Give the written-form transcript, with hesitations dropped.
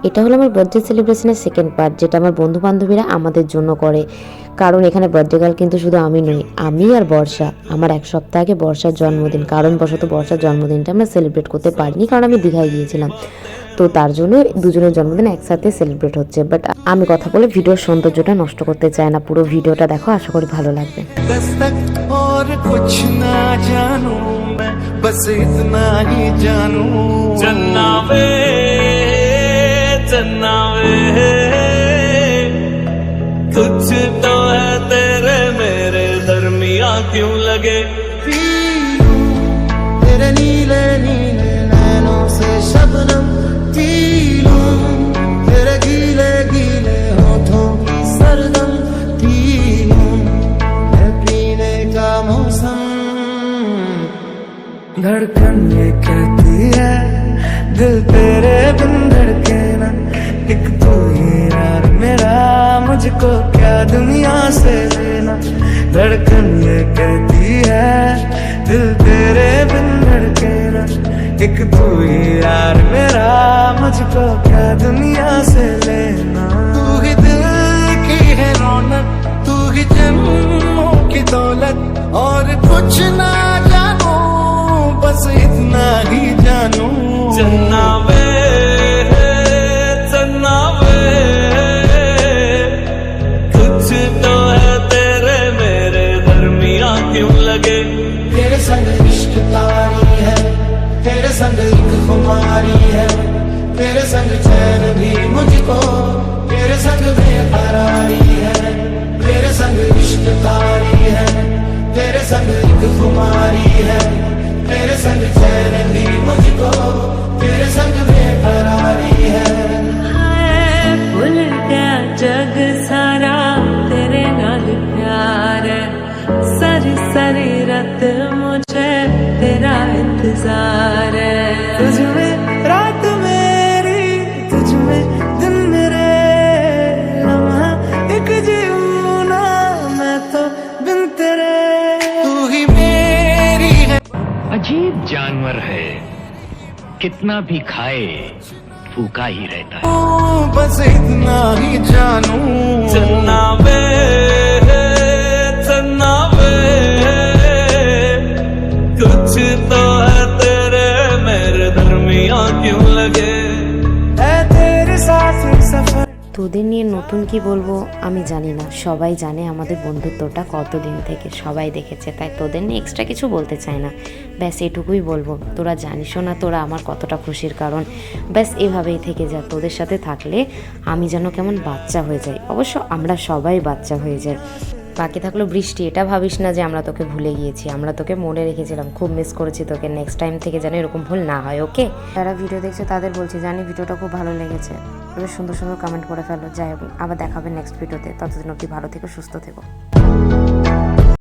এটা হলো আমার বার্থডে সেলিব্রেশনের সেকেন্ড পার্ট, যেটা আমার বন্ধু বান্ধবীরা আমাদের জন্য করে। কারণ এখানে বার্থডে গার্ল কিন্তু শুধু আমি নই, আমি আর বর্ষা। আমার এক সপ্তাহ আগে বর্ষার জন্মদিন, কারণবশত বর্ষার জন্মদিনটা আমরা সেলিব্রেট করতে পারিনি, কারণ আমি দীঘায় গিয়েছিলাম। তো তার জন্য দুজনের জন্মদিন একসাথে সেলিব্রেট হচ্ছে। বাট আমি কথা বলে ভিডিওর সৌন্দর্যটা নষ্ট করতে চাই না, পুরো ভিডিওটা দেখো, আশা করি ভালো লাগবে। कुछ तो है तेरे मेरे दरमियां क्यों लगे, तेरे नीले नीले नैनों से शबनम पी लूं, तेरे गीले गीले होठों की सरदम पी लूं, है पीने का मौसम। धड़कन ये कहती है दिल तेरे बिन धड़के ना, एक तू ही यार मेरा, मुझको क्या दुनिया से लेना। धड़कन ये कहती है दिल तेरे बिन धड़के ना, एक तू ही यार मेरा, मुझको क्या दुनिया से लेना। तू ही दिल की है रौनक, तू ही जन्मों की दौलत, और कुछ ना जानू बस इतना ही जानू। चन्ना वे चन्ना वे, कुछ तो है तेरे मेरे दरमियां क्यों लगे, तेरे संग इश्क तारी है, तेरे संग एक खुमारी है, तेरे संग चैन भी मुझको, तेरे संग बेकरारी है, तेरे संग इश्क तारी है, तेरे संग एक खुमारी है, तेरे संग चैन भी मुझको, तेरे संग बेकरारी है। भूल गया जग सारा तेरे नाल प्यार है, सारी सारी रात मुझे तेरा इंतजार है। तुझ में रात मेरी, तुझ में दिन मेरे, लम्हा एक जीऊं ना मैं तो बिन तेरे। तू ही मेरी है। अजीब जानवर है, कितना भी खाए भूखा ही रहता है। बस इतना ही जानू। चन्ना वे चन्ना वे, कुछ तो है तेरे मेरे दरमियां क्यों लगे, है तेरे साथ सफर। তোদের নিয়ে নতুন কি বলবো আমি জানি না, সবাই জানে আমাদের বন্ধুত্বটা কতদিন থেকে, সবাই দেখেছে, তাই তোদের নিয়ে এক্সট্রা কিছু বলতে চাই না। ব্যাস এটুকুই বলবো, তোরা জানিসও না তোরা আমার কতটা খুশির কারণ। ব্যাস এভাবেই থেকে যা, তোদের সাথে থাকলে আমি যেন কেমন বাচ্চা হয়ে যাই। অবশ্য আমরা সবাই বাচ্চা হয়ে যাই। বাকি থাকলো বৃষ্টি, এটা ভাবিস না যে আমরা তোকে ভুলে গিয়েছি, আমরা তোকে মনে রেখেছিলাম, খুব মিস করেছি তোকে। নেক্সট টাইম থেকে যেন এরকম ভুল না হয়, ওকে? যারা ভিডিও দেখছে তাদের বলছি, জানি ভিডিওটা খুব ভালো লেগেছে, সুন্দর সুন্দর কমেন্ট করে ফেলো। যাই হোক, আবার দেখাবে নেক্সট ভিডিওতে, ততদিন অবধি ভালো থেকো, সুস্থ থেকো।